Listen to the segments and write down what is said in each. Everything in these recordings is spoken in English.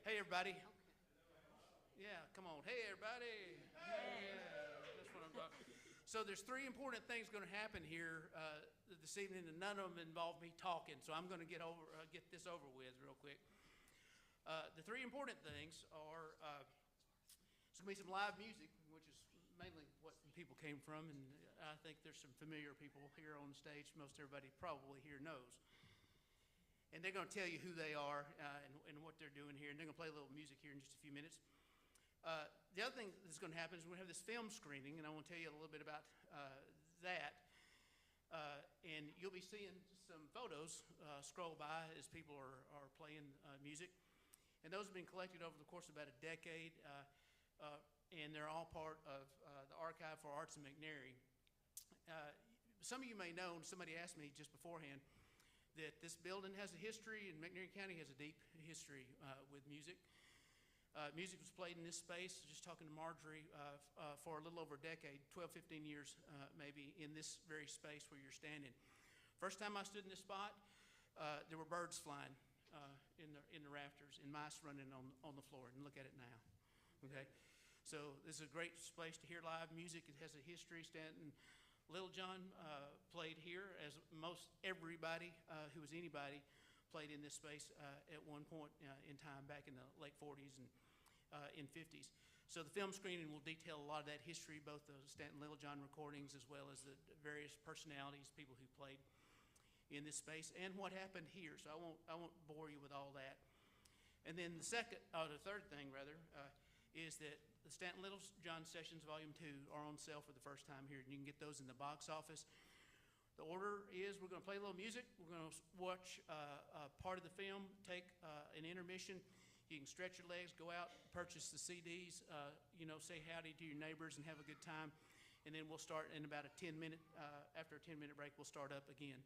Hey, everybody. Yeah, come on. Hey, everybody. Yeah, that's what I'm talking. So there's three important things going to happen here this evening, and none of them involve me talking. So I'm going to get this over with real quick. The three important things are there's going to be some live music, which is mainly what people came from, and I think there's some familiar people here on stage. Most everybody probably here knows. And they're going to tell you who they are and what they're doing here, and they're going to play a little music here in just a few minutes. The other thing that's going to happen is we're going to have this film screening, and I want to tell you a little bit about that. And you'll be seeing some photos scroll by as people are playing music. And those have been collected over the course of about a decade, and they're all part of the Archive for Arts in McNairy. Some of you may know, and somebody asked me just beforehand, that this building has a history, and McNairy County has a deep history with music. Music was played in this space, just talking to Marjorie, for a little over a decade, 12, 15 years maybe, in this very space where you're standing. First time I stood in this spot, there were birds flying in the rafters and mice running on the floor, and look at it now. Okay, so this is a great space to hear live music. It has a history. Stanton Little John played here, as most everybody who was anybody played in this space at one point in time back in the late 40s and in 50s. So the film screening will detail a lot of that history, both the Stanton Little John recordings as well as the various personalities, people who played in this space, and what happened here. So I won't bore you with all that. And then the third thing rather, is that the Stanton Little John Sessions Volume 2 are on sale for the first time here, and you can get those in the box office. The order is we're going to play a little music. We're going to watch part of the film, take an intermission. You can stretch your legs, go out, purchase the CDs, say howdy to your neighbors and have a good time. And then we'll start in about after a 10-minute break, we'll start up again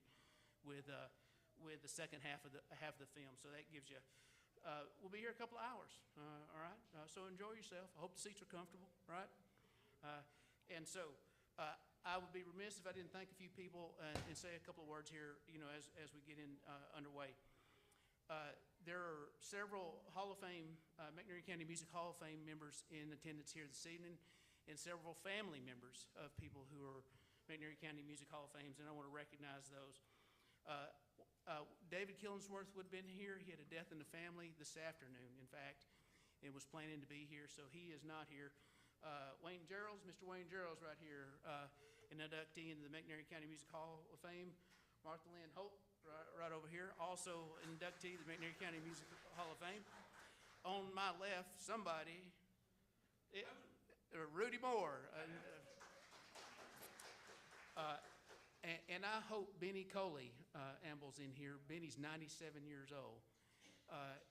with the second half of the film. So that gives you we'll be here a couple of hours, all right? So enjoy yourself. I hope the seats are comfortable, right? And so I would be remiss if I didn't thank a few people and say a couple of words here, as we get underway. There are several Hall of Fame, McNairy County Music Hall of Fame members in attendance here this evening, and several family members of people who are McNairy County Music Hall of Fames, and I want to recognize those. David Killingsworth would have been here. He had a death in the family this afternoon, in fact, and was planning to be here, so he is not here. Mr. Wayne Gerald's right here, an inductee into the McNairy County Music Hall of Fame. Martha Lynn Hope, right over here, also an inductee to the McNairy County Music Hall of Fame. On my left, Rudy Moore. And I hope Benny Coley ambles in here. Benny's 97 years old,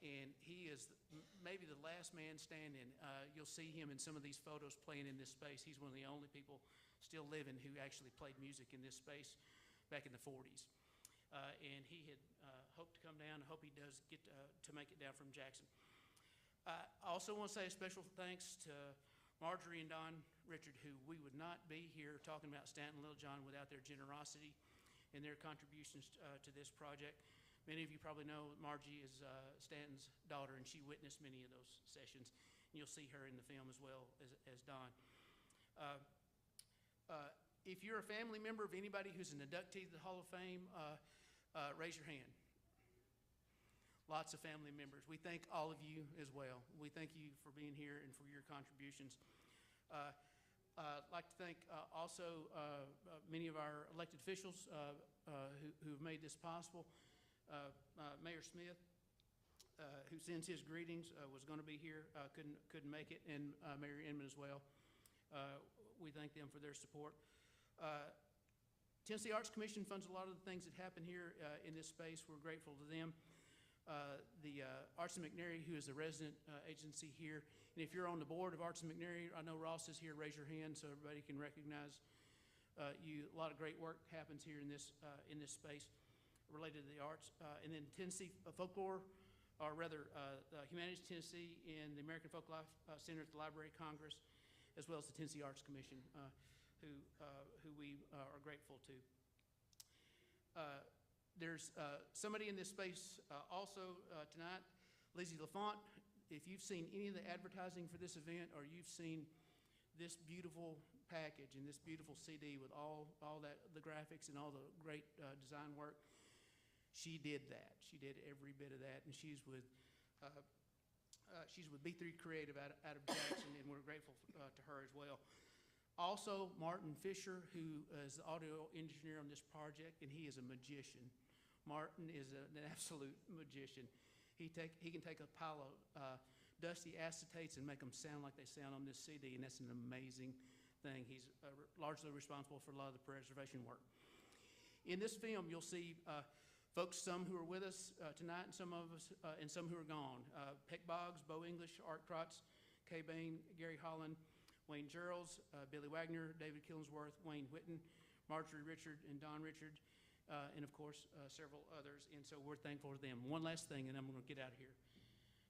and he is maybe the last man standing. You'll see him in some of these photos playing in this space. He's one of the only people still living who actually played music in this space back in the 40s. And he had hoped to come down. I hope he does get to make it down from Jackson. I also want to say a special thanks to Marjorie and Don Richard, who we would not be here talking about Stanton Little John without their generosity and their contributions to this project. Many of you probably know Margie is Stanton's daughter, and she witnessed many of those sessions. And you'll see her in the film as well as Don. If you're a family member of anybody who's an inductee to the Hall of Fame, raise your hand. Lots of family members. We thank all of you as well. We thank you for being here and for your contributions. I'd like to thank also many of our elected officials who've made this possible. Mayor Smith, who sends his greetings, was going to be here, couldn't make it, and Mayor Inman as well. We thank them for their support. Tennessee Arts Commission funds a lot of the things that happen here in this space. We're grateful to them. The Arts in McNairy, who is the resident agency here. And if you're on the board of Arts in McNairy, I know Ross is here. Raise your hand so everybody can recognize you. A lot of great work happens here in this space related to the arts. And then Tennessee Folklore, or rather Humanities Tennessee and the American Folk Life Center at the Library of Congress, as well as the Tennessee Arts Commission, who we are grateful to. There's somebody in this space also tonight, Lizzie LaFont, if you've seen any of the advertising for this event, or you've seen this beautiful package and this beautiful CD with all that, the graphics and all the great design work, she did that. She did every bit of that, and she's with B3 Creative out of Jackson, and we're grateful to her as well. Also, Martin Fisher, who is the audio engineer on this project, and he is a magician. Martin is an absolute magician. He can take a pile of dusty acetates and make them sound like they sound on this CD, and that's an amazing thing. He's largely responsible for a lot of the preservation work. In this film, you'll see folks, some who are with us tonight, and some who are gone. Peck Boggs, Bo English, Art Krotz, Kay Bain, Gary Holland, Wayne Geralds, Billy Wagner, David Killensworth, Wayne Whitten, Marjorie Richard, and Don Richard, and of course, several others. And so we're thankful to them. One last thing, and I'm going to get out of here.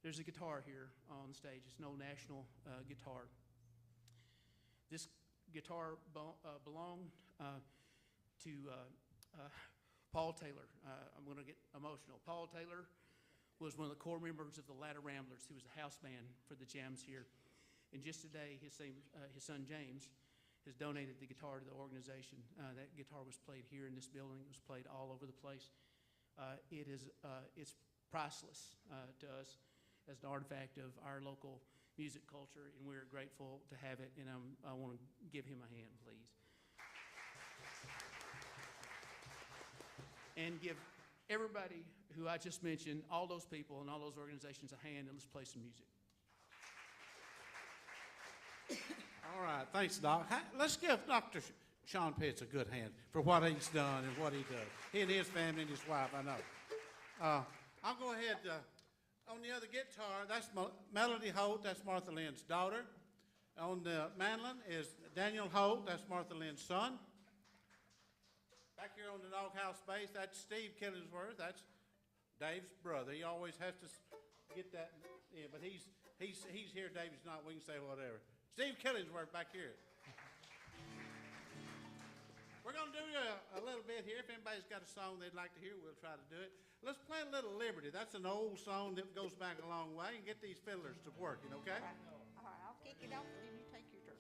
There's a guitar here on the stage. It's an old national guitar. This guitar belonged to Paul Taylor. I'm going to get emotional. Paul Taylor was one of the core members of the Ladder Ramblers. He was the house band for the jams here. And just today, his son James has donated the guitar to the organization. That guitar was played here in this building. It was played all over the place. It's priceless to us as an artifact of our local music culture, and we're grateful to have it. And I want to give him a hand, please. And give everybody who I just mentioned, all those people and all those organizations, a hand, and let's play some music. All right, thanks, Doc. Let's give Dr. Sean Pitts a good hand for what he's done and what he does. He and his family and his wife, I know. I'll go ahead. On the other guitar, that's Melody Holt. That's Martha Lynn's daughter. On the mandolin is Daniel Holt. That's Martha Lynn's son. Back here on the doghouse bass, that's Steve Killingsworth. That's Dave's brother. He always has to get that in, but he's here. Dave's not. We can say whatever. Steve Killingsworth back here. We're going to do a little bit here. If anybody's got a song they'd like to hear, we'll try to do it. Let's play a little Liberty. That's an old song that goes back a long way, and get these fiddlers to working, okay? All right, I'll kick it off and then you take your turn.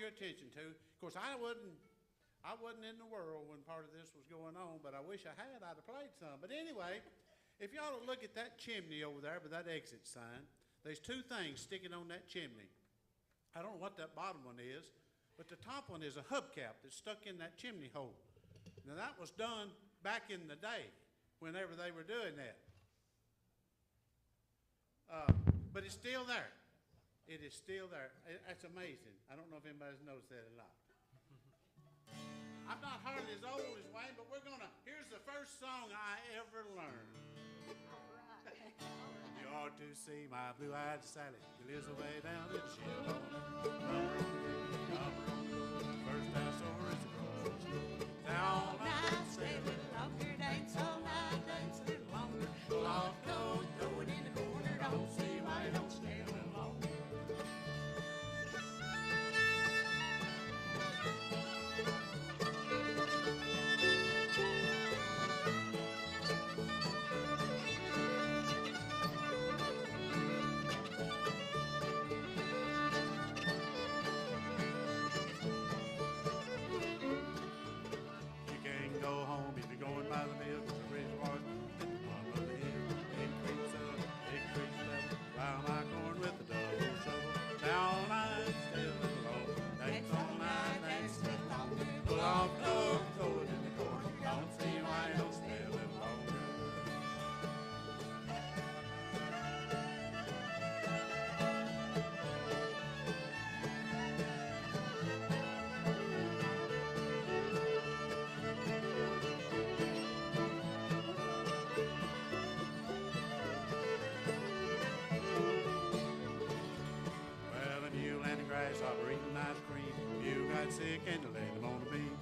your attention to. Of course, I wasn't in the world when part of this was going on, but I wish I had. I'd have played some. But anyway, if y'all will look at that chimney over there with that exit sign, there's two things sticking on that chimney. I don't know what that bottom one is, but the top one is a hubcap that's stuck in that chimney hole. Now, that was done back in the day, whenever they were doing that. But it's still there. It is still there. That's amazing. I don't know if anybody's noticed that or not. I'm not hardly as old as Wayne, but here's the first song I ever learned. You ought to see my blue-eyed Sally. She lives away down in the shell. First I saw her is a grocery store. Down night, stay a little longer, dance all night, dance a little longer. Pull off coat, throw it in the corner. Don't see why you don't stay a little longer. Grasshopper eating ice cream. You got sick and you laid him on the beam.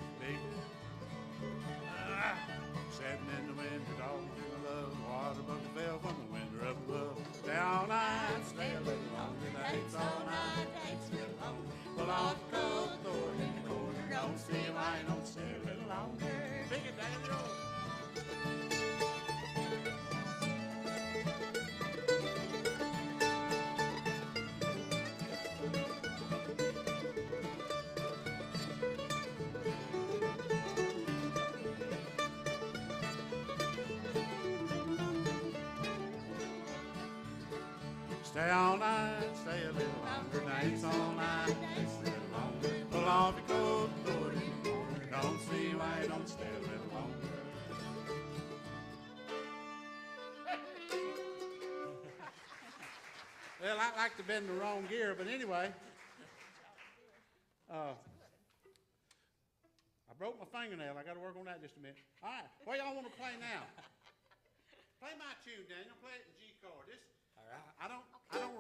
Sitting in the winter, talking to my love. Water bucket fell from the window up above. Down I stay a little longer. Dance all night, dance a little longer. Pull off the coat, throw it in the corner. Don't see why you don't stay a little longer. Pick it down the road. Stay all night, stay a little longer, dance all night, dance a little longer. Pull off your coat, throw it in the corner. Don't see why you don't stay a little longer. Well, I like to bend the wrong gear, but anyway. I broke my fingernail. I got to work on that just a minute. All right, what y'all want to play now? Play my tune, Daniel. Play it in G chord. I don't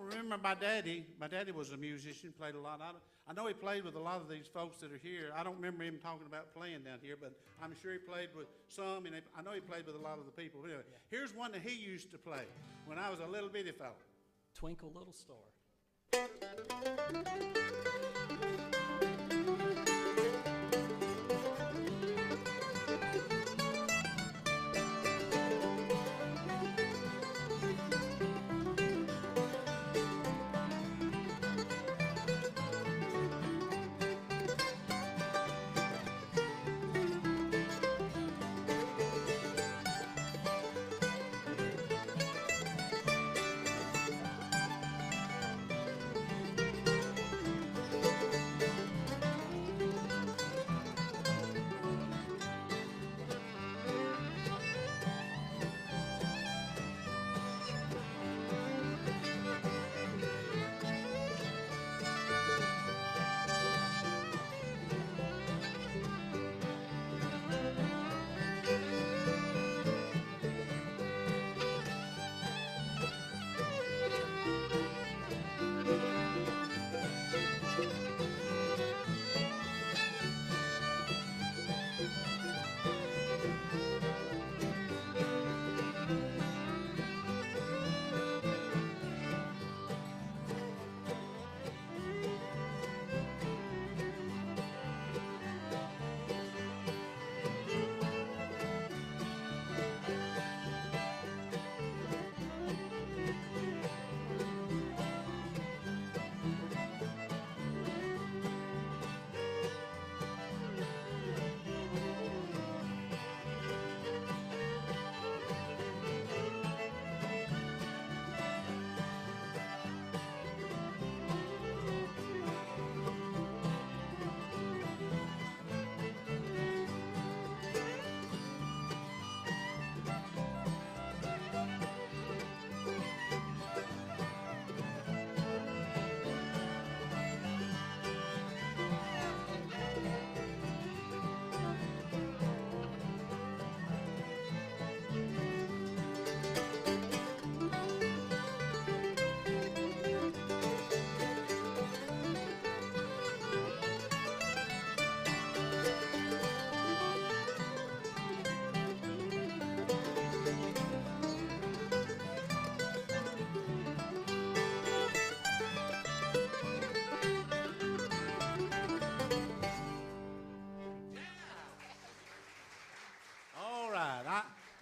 remember my daddy. My daddy was a musician, played a lot. I know he played with a lot of these folks that are here. I don't remember him talking about playing down here, but I'm sure he played with some, and I know he played with a lot of the people. Anyway, here's one that he used to play when I was a little bitty fella. Twinkle Little Star.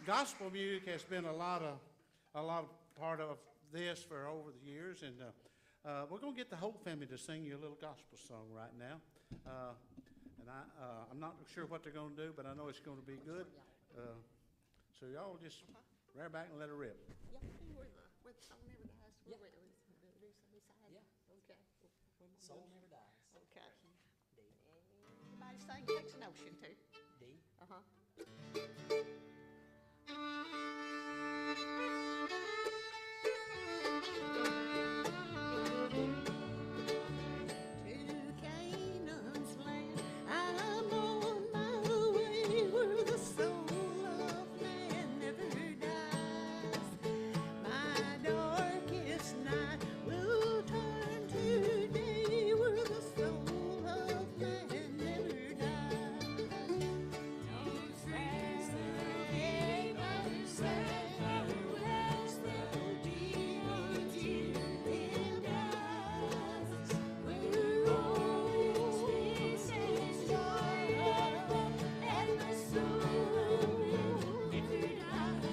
gospel music has been a lot of part of this for over the years, and we're going to get the whole family to sing you a little gospel song right now. And I'm not sure what they're going to do, but I know it's going to be good. So y'all just rear back and let her rip. Yeah, where the soul never dies. Yeah. Beside. Yeah. Okay. Soul never dies. Okay. D. Everybody sing Takes an Ocean too. D. Uh-huh. To Canaan's land, I'm on my way where the soul of man never dies. My darkest night will turn to day where the soul of man never dies. Don't say, don't say, farewells, though dear, dear, dear dies. We're always peace and joy, and the soul never dies.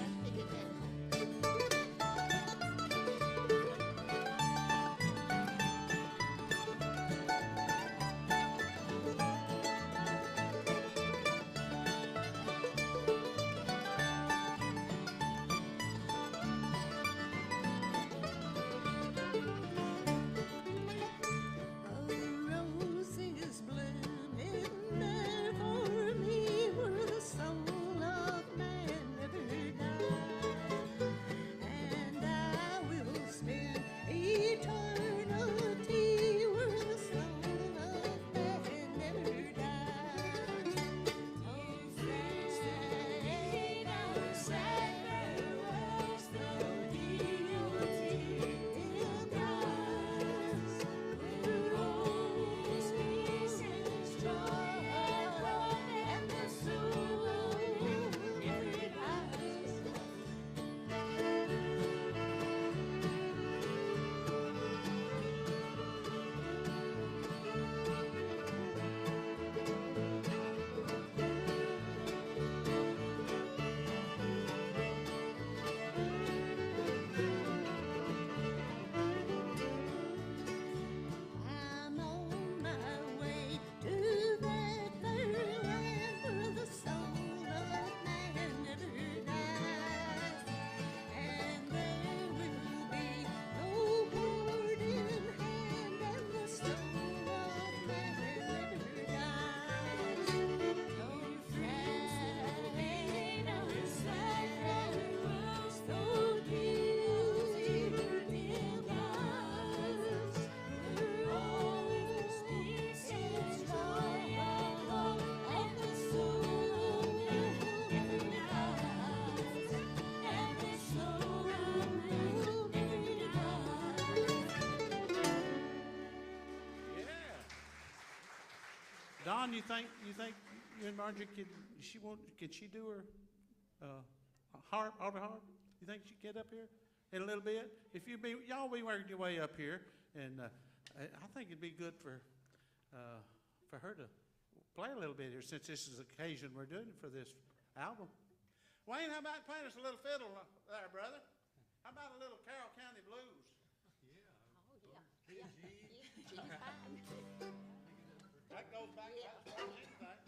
Roses blooming there for me where the soul of man never dies, and I will spend eternity where the soul of man never dies. Don't say farewells, though dear, dear dies. We're always peace and joy, and the soul never dies. I'm on my way to that fair land where the soul of man never dies, and there will be no golden hand, and the soul of man never dies. Don't say, don't say farewells, though dear, dear dies. We're always peace and joy, and the soul never dies, and the soul never dies. Yeah. Don, you think you and Marjorie can she do her harp, Aubrey harp? You think she can get up here in a little bit? If y'all be working your way up here, and I think it'd be good for her to play a little bit here, since this is the occasion we're doing it for this album. Wayne, how about playing us a little fiddle there, brother? How about a little Carroll County blues? Oh, yeah. She's fine. That goes back as far as anything.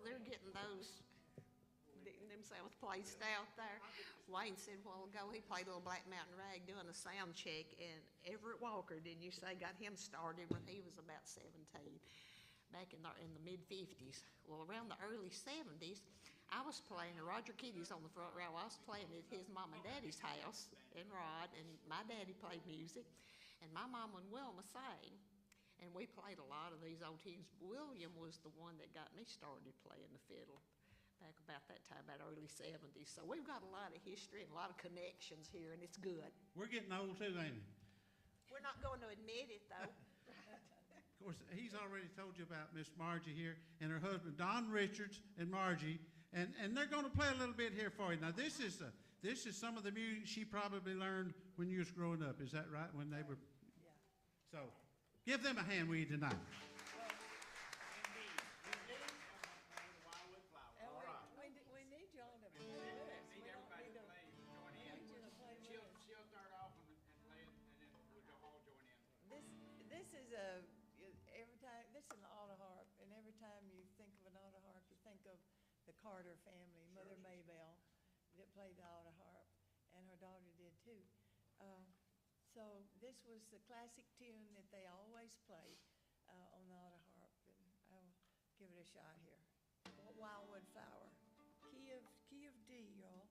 they're getting themselves placed out there. Wayne said a while ago he played Little Black Mountain Rag doing a sound check, and Everett Walker, didn't you say, got him started when he was about 17, back in the mid-50s. Well, around the early 70s, I was playing, Roger Kitty's on the front row, I was playing at his mom and daddy's house in Rod, and my daddy played music, and my mom and Wilma sang. And we played a lot of these old tunes. William was the one that got me started playing the fiddle back about that time, about early 70s. So we've got a lot of history and a lot of connections here, and it's good. We're getting old too, ain't we? We're not going to admit it, though. Of course, he's already told you about Miss Margie here and her husband, Don Richards and Margie, and they're going to play a little bit here for you. Now, this is some of the music she probably learned when you was growing up. Is that right? When they were... Yeah. So, give them a hand, will you, tonight? And we need y'all to play with us. We don't need to play, join in. We need you to play with us. She'll start off and play it, and then we'll all join in. This is every time, this is an auto harp, and every time you think of an auto harp, you think of the Carter family, Mother Maybelle, that played the auto harp, and her daughter did too. So this was the classic tune that they always played on the auto harp, and I'll give it a shot here. Wildwood Flower, key of D, y'all.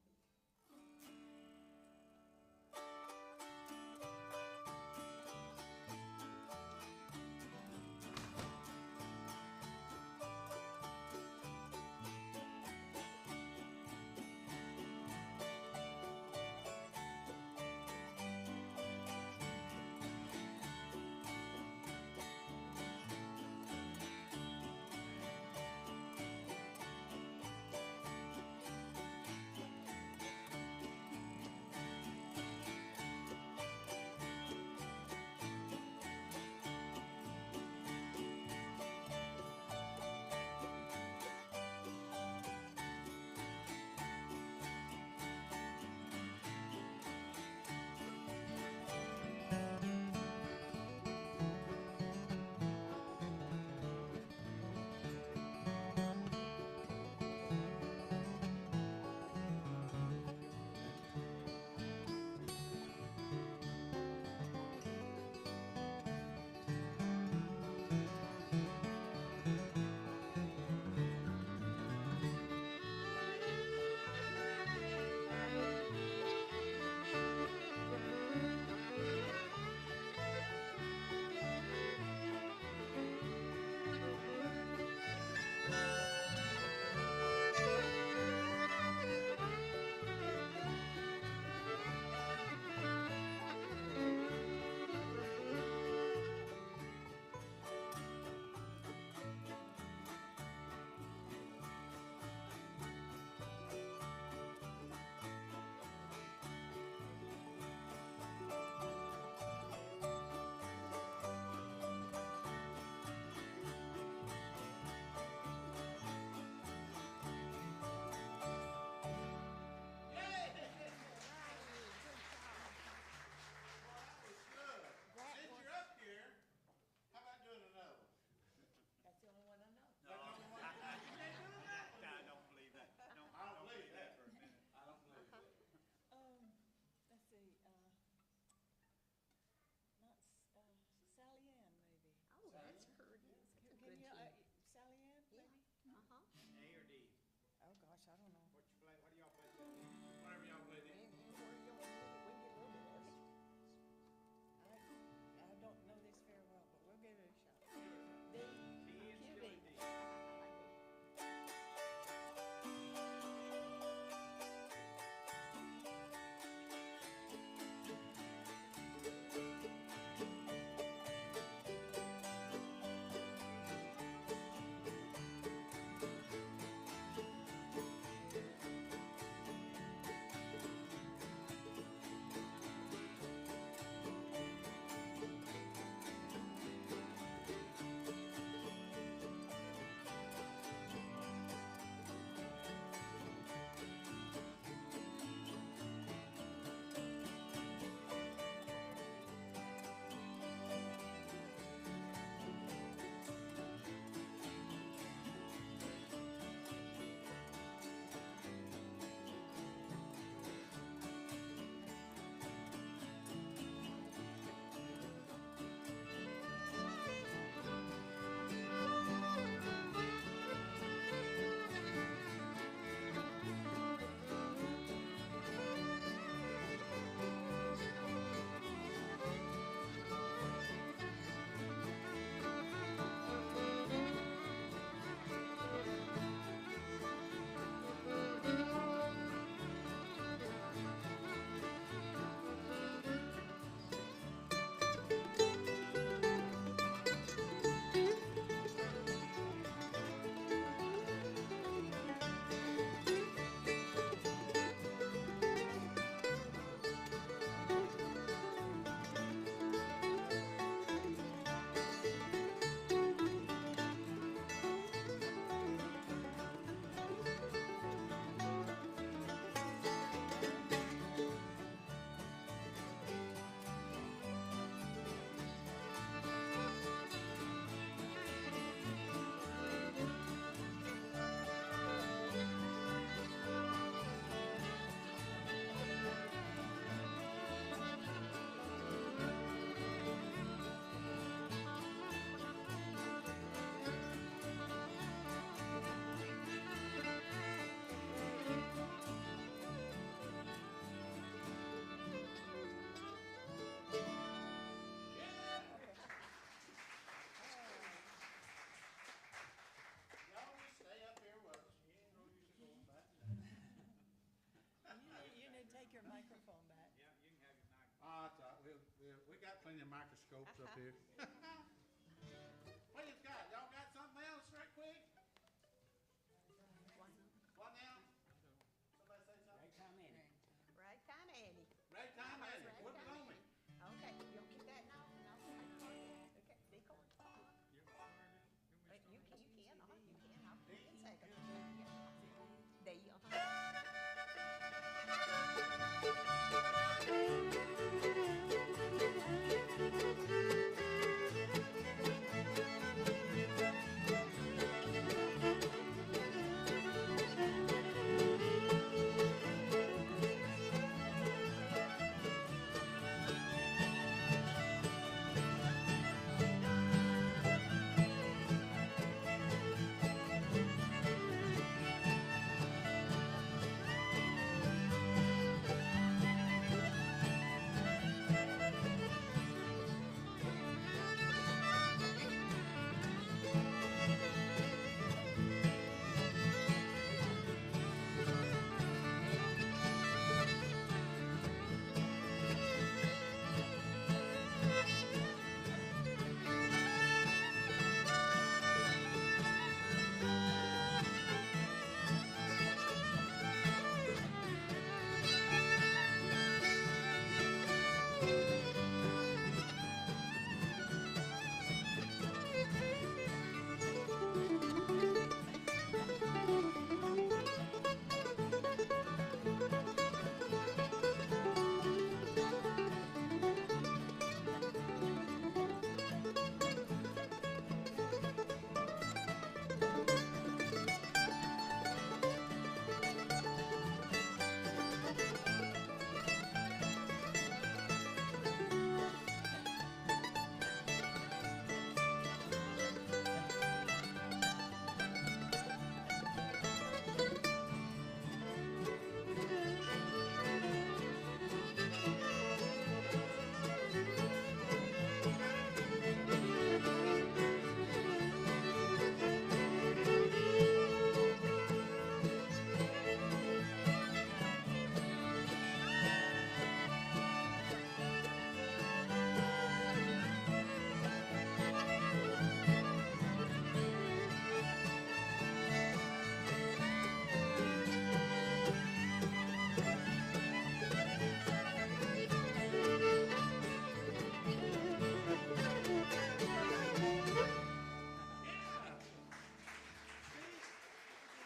here. What you got? Y'all got something else right quick? What now? Somebody say something? Ragtime Annie. Ragtime Annie. Ragtime Annie, Ragtime put it on me. Okay, you'll keep that now? No, okay, be cool. You can, you can, I'll give you a second. Yeah. There you go.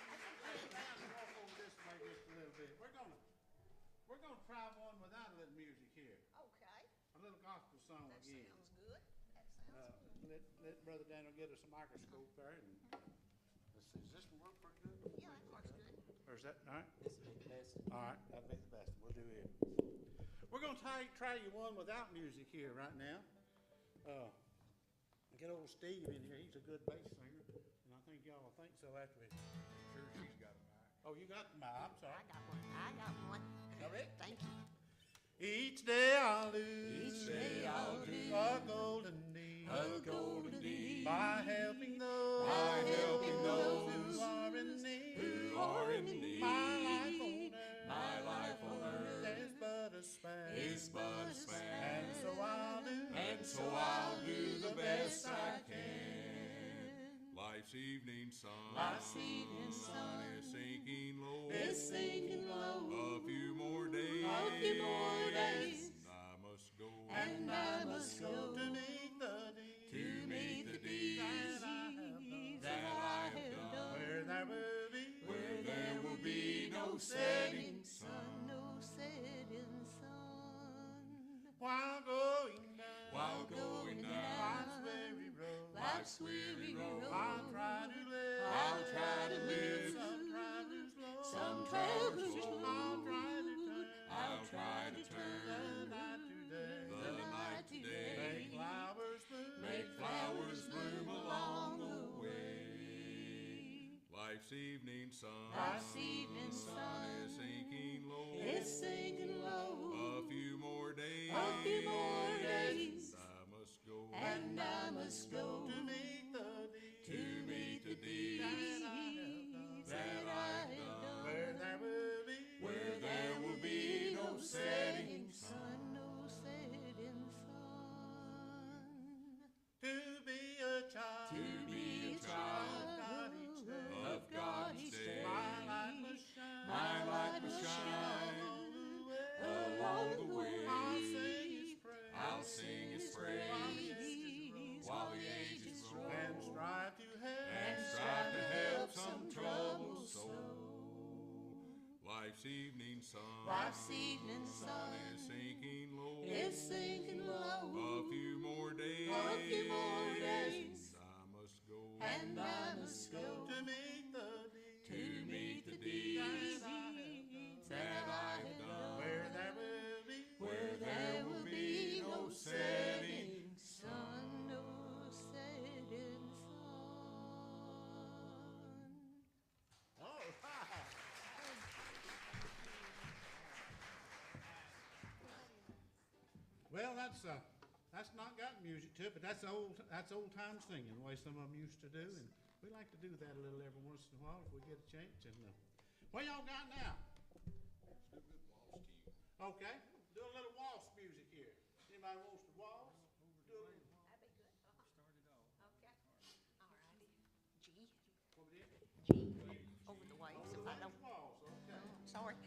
Walk over this way just a little bit. We're gonna try one without a little music here. Okay, A little gospel song that again. sounds good. That sounds good. Let Brother Daniel get us a microscope there and, let's see, does this one work pretty good? Yeah, that works good. Or is that, all right? This will be the best. All right, that'll be the best. We'll do it. We're gonna try you one without music here right now. Get old Steve in here. He's a good bass singer, and I think y'all will think so after we. Sure, she's got a mic. Oh, you got the mic. I'm sorry. I got one. I got one. All right. Thank you. Each day I'll do. Each day I'll do a golden deed. a golden deed By helping those. by helping those who are in need. who are in need. My life on earth. My life on earth is but a span. is but a span. And so I'll do. And so I'll do the best I can. Life's evening sun, Life's evening sun is sinking low. is sinking low. A few more days, A few more days, and I must go. and I must go To meet the deed. to meet the deeds that I have done. Where there will be. Where there will be no setting sun, no setting sun. While going down. While going down Life's weary road. Life's weary road, I'll try to live. I'll try to live. Some travelers slow. Some travelers slow. I'll try to turn. I'll try to turn The night today. the night today. Make flowers bloom. Make flowers bloom along the way. Life's evening sun, Life's evening sun is sinking low. is sinking low. A few more days, A few more days, I must go. and I must go To meet the deed. to meet the deeds that I have done. Where there will be. Where there will be no setting sun, no setting sun. Life's evening sun. Life's evening sun Is sinking low. is sinking low. A few more days. A few more days. I must go. And I must go To meet the deeds to meet the deeds that I have done. where there will be. Where there will be no setting sun, no setting sun. All right. Well, that's not got music to it, but that's old time singing, the way some of them used to do, and we like to do that a little every once in a while if we get a chance. And what y'all got now? Okay, do a little waltz music here. Anybody wants to waltz? Do a little. That'd be good. Okay. All righty. G. What we did? G. Over the waves. If I don't. Waltz, okay. Sorry.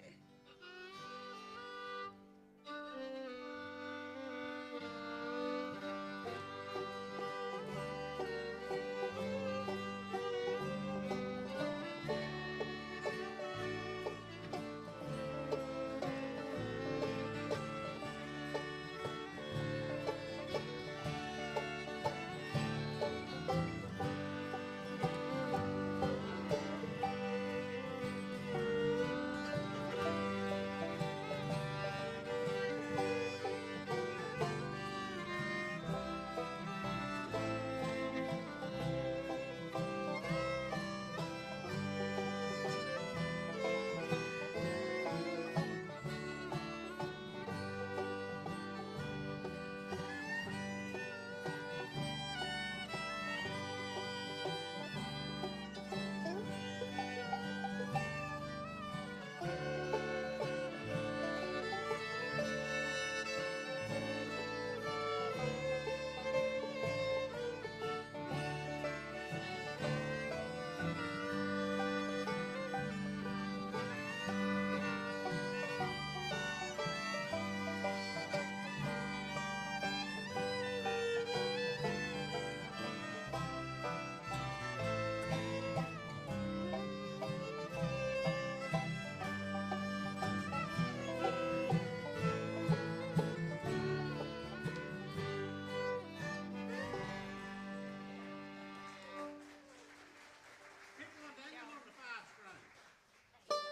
Pick one down, come on the 5 string.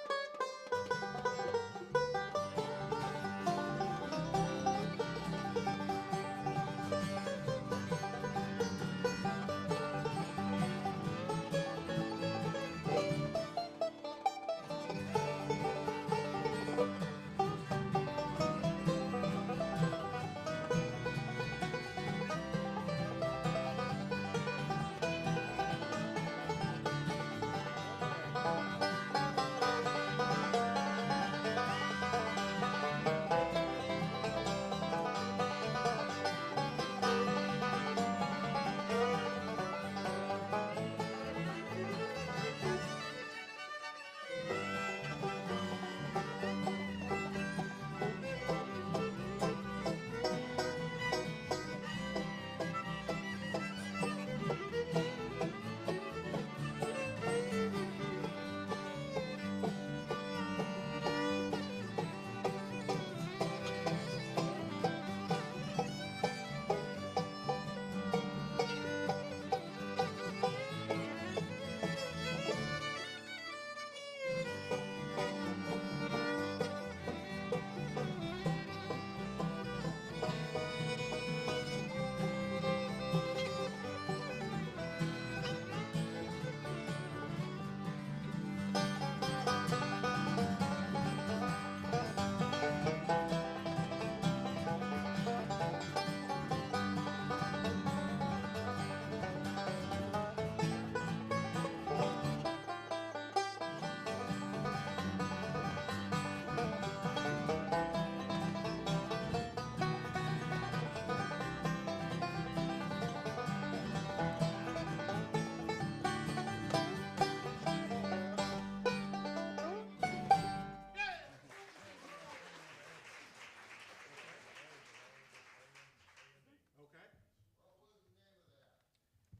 Okay.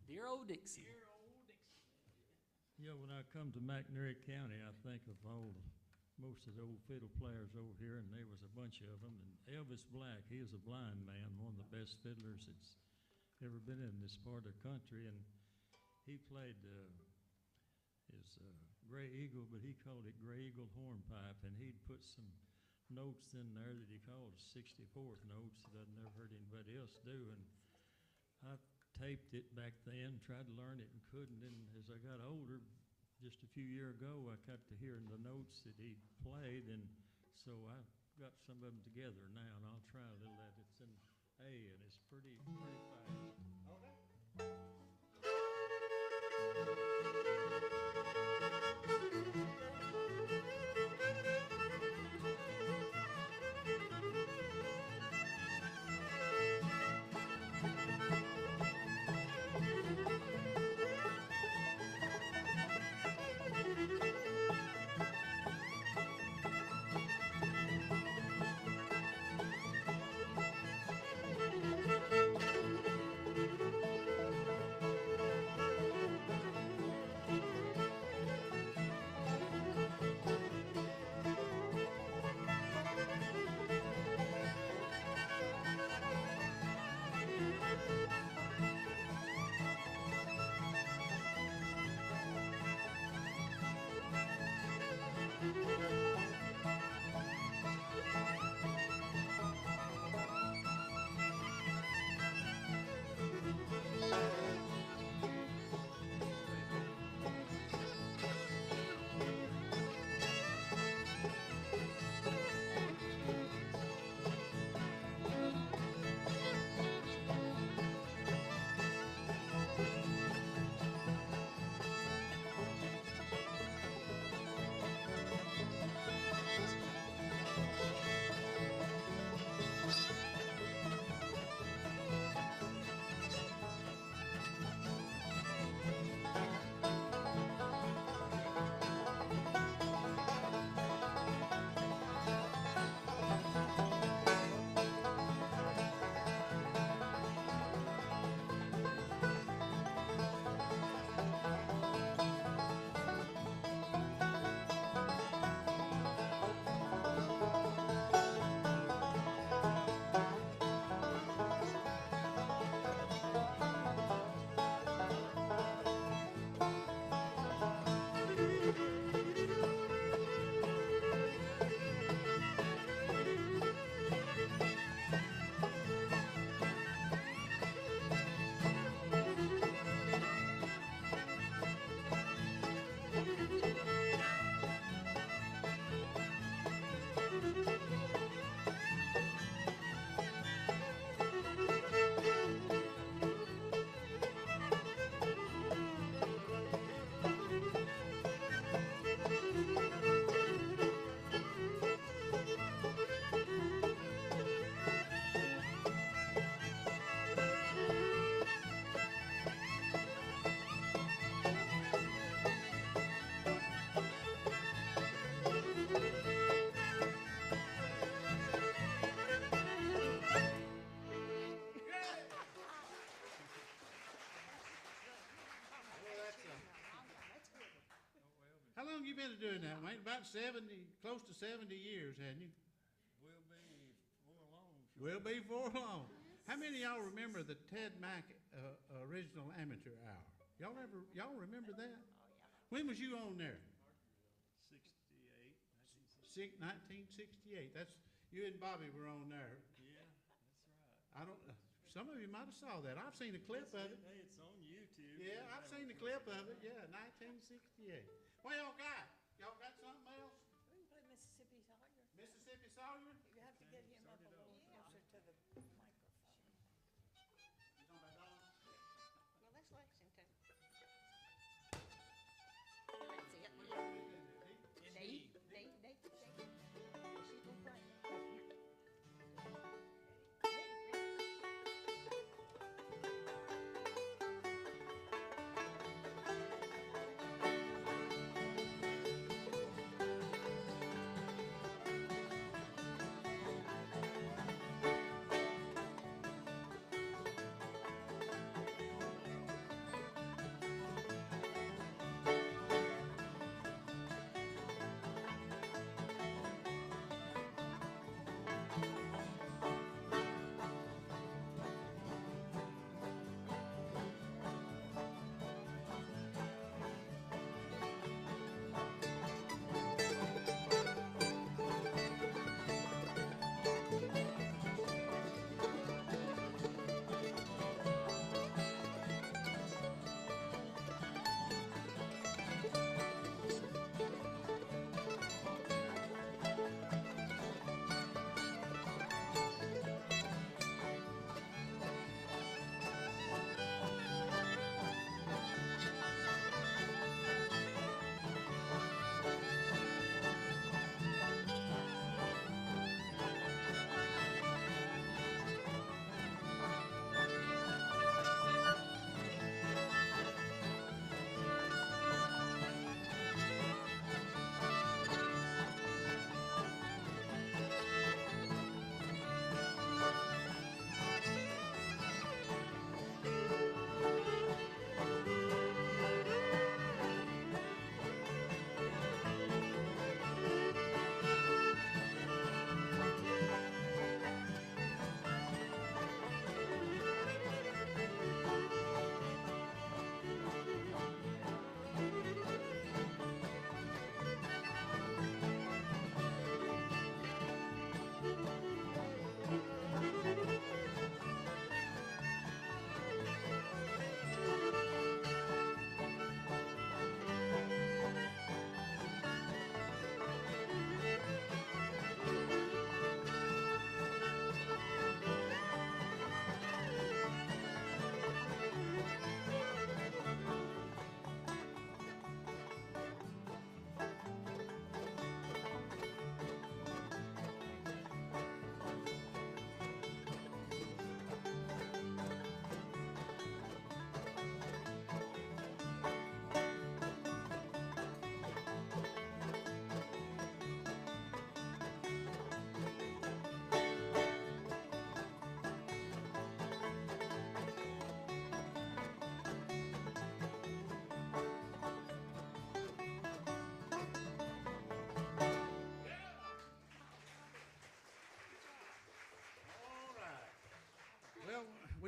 Dear old Dixie. Yeah, when I come to McNairy County, I think of all the most of the old fiddle players over here, and there was a bunch of them. And Elvis Black, he was a blind man, one of the best fiddlers that's ever been in this part of the country. And he played his Gray Eagle, but he called it Gray Eagle hornpipe, and he'd put some notes in there that he called 64th notes that I'd never heard anybody else do. And I taped it back then, tried to learn it and couldn't. And as I got older, just a few years ago, I got to hearing the notes that he played, and so I got some of them together now, and I'll try a little of that. It's in A, and it's pretty fast. How long you been doing that, Wayne? About 70, close to 70 years, hadn't you? Will be for long. Will be for long. How many of y'all remember the Ted Mack original amateur hour? Y'all remember that? When was you on there? 68, 1968. That's you and Bobby were on there. Yeah, that's right. I don't. Some of you might have saw that. I've seen a clip of it. Hey, it's on YouTube. Yeah, I've seen the clip of it. Yeah, 1968. What y'all got? Y'all got something else? We can play Mississippi Sawyer. Mississippi Sawyer? You have to get him up a little closer to the microphone. You talking about Don? Well, that's Lexington. That's it. D. She's gonna play.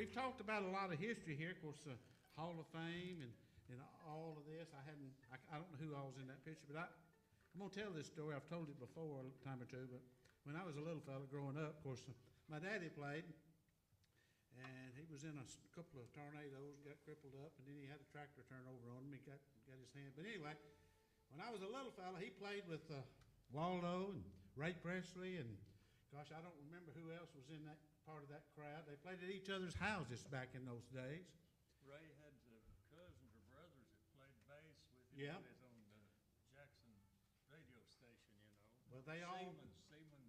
we've talked about a lot of history here, of course, Hall of Fame and all of this. I don't know who all was in that picture, but I'm gonna tell this story. I've told it before a time or two, but when I was a little fella growing up, of course, my daddy played, and he was in a couple of tornadoes, got crippled up, and then he had a tractor turn over on him. He got his hand. But anyway, when I was a little fella, he played with Waldo and Ray Presley, and gosh, I don't remember who else was in that part of that crowd. They played at each other's houses back in those days. Ray had cousins or brothers that played bass with him. Yeah. He was on the Jackson radio station, you know. Well, they all. Seaman Presley.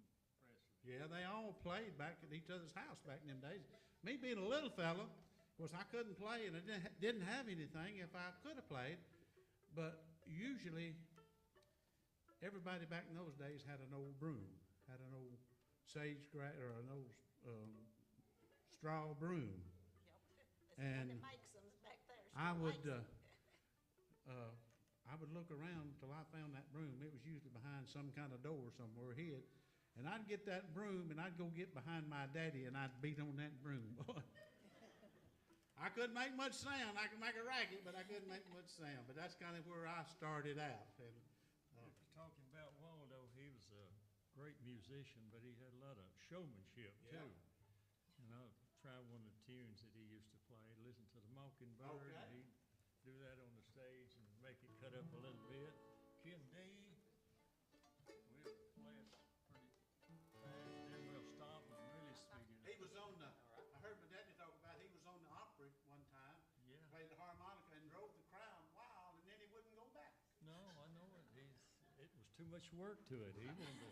Yeah, they all played back at each other's house back in them days. Me being a little fella, of course, I couldn't play, and I didn't have anything if I could have played. But usually, everybody back in those days had an old broom, had an old sage grass or an old straw broom. Yep. That's And the one that makes them back there. I Still would, makes 'em. I would look around until I found that broom. It was usually behind some kind of door somewhere hid. And I'd get that broom and I'd go get behind my daddy and I'd beat on that broom. I couldn't make much sound. I could make a racket, but I couldn't make much sound. But that's kind of where I started out. And, Talking about Waldo, he was a great musician, but he had a lot of showmanship Yeah. too. And I'll try one of the tunes that he used to play. Listen to the Mockingbird. Okay. And he'd do that on the stage and make it cut up a little bit. Kim D. We'll play it pretty fast, then we'll stop and really speed it up. he was on the, I heard my daddy talk about he was on the Opry one time, Yeah. played the harmonica and drove the crowd wild, and then he wouldn't go back. No, I know it. It was too much work to it. He wanted to.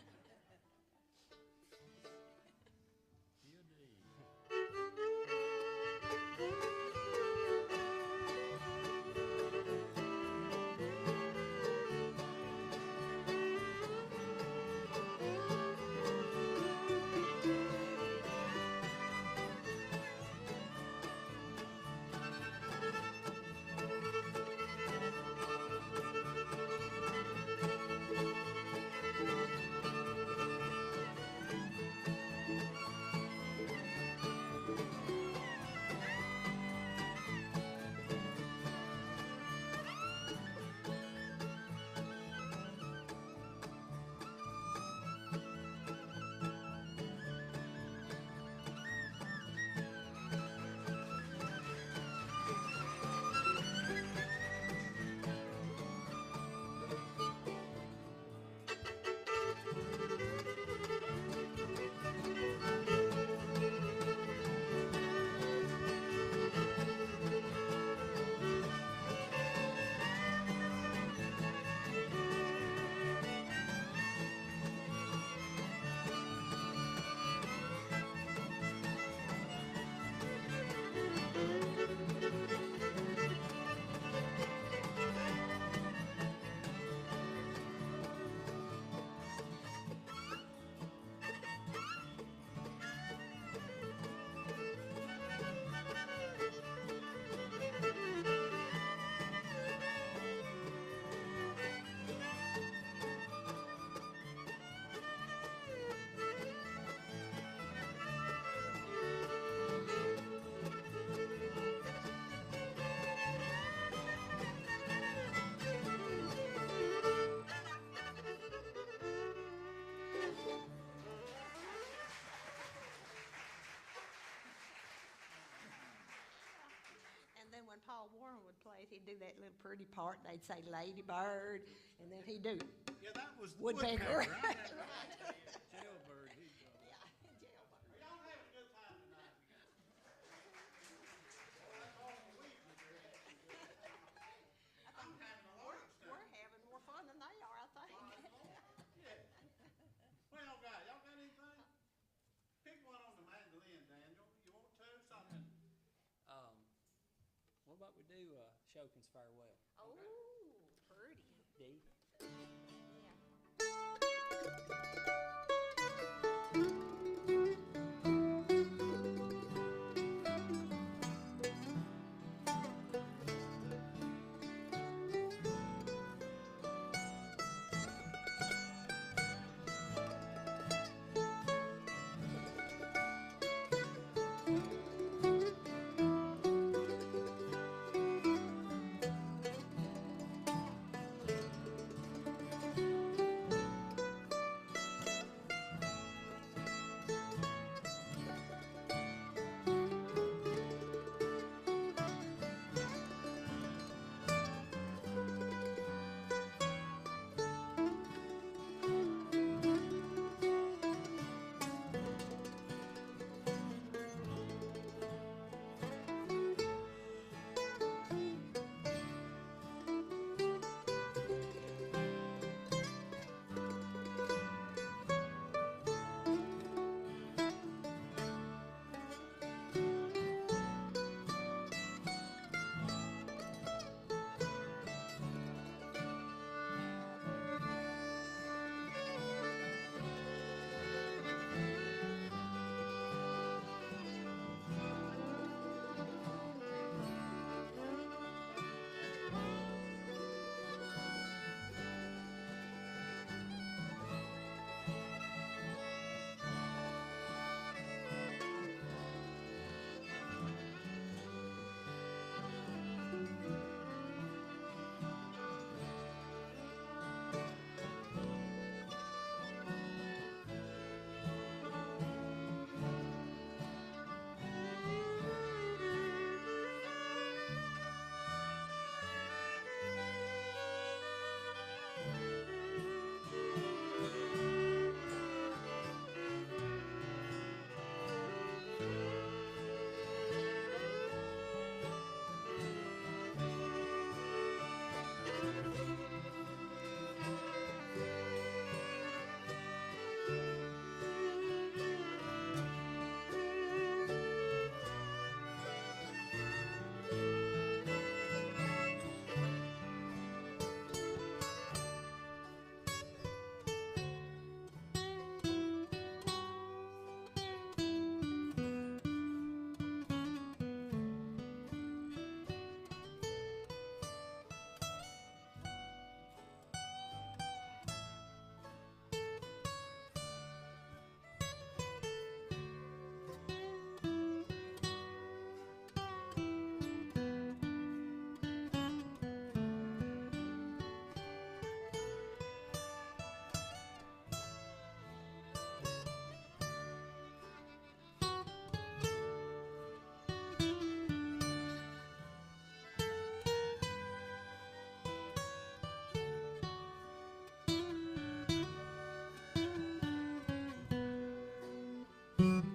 And then when Paul Warren would play it, he'd do that little pretty part. They'd say Lady Bird, and then he'd do Yeah, that was the Woodpecker. right? Jailbird, he'd go. Yeah, jailbird. Are y'all having a good time tonight? That's all the week, Mr. I'm having a large time. We're having more fun than they are, I think. Yeah. What y'all got? Y'all got anything? Pick one on the mandolin, Daniel. You want to? Something. What about we do Shokin's Farewell? Oh, pretty. D. Yeah. Thank you.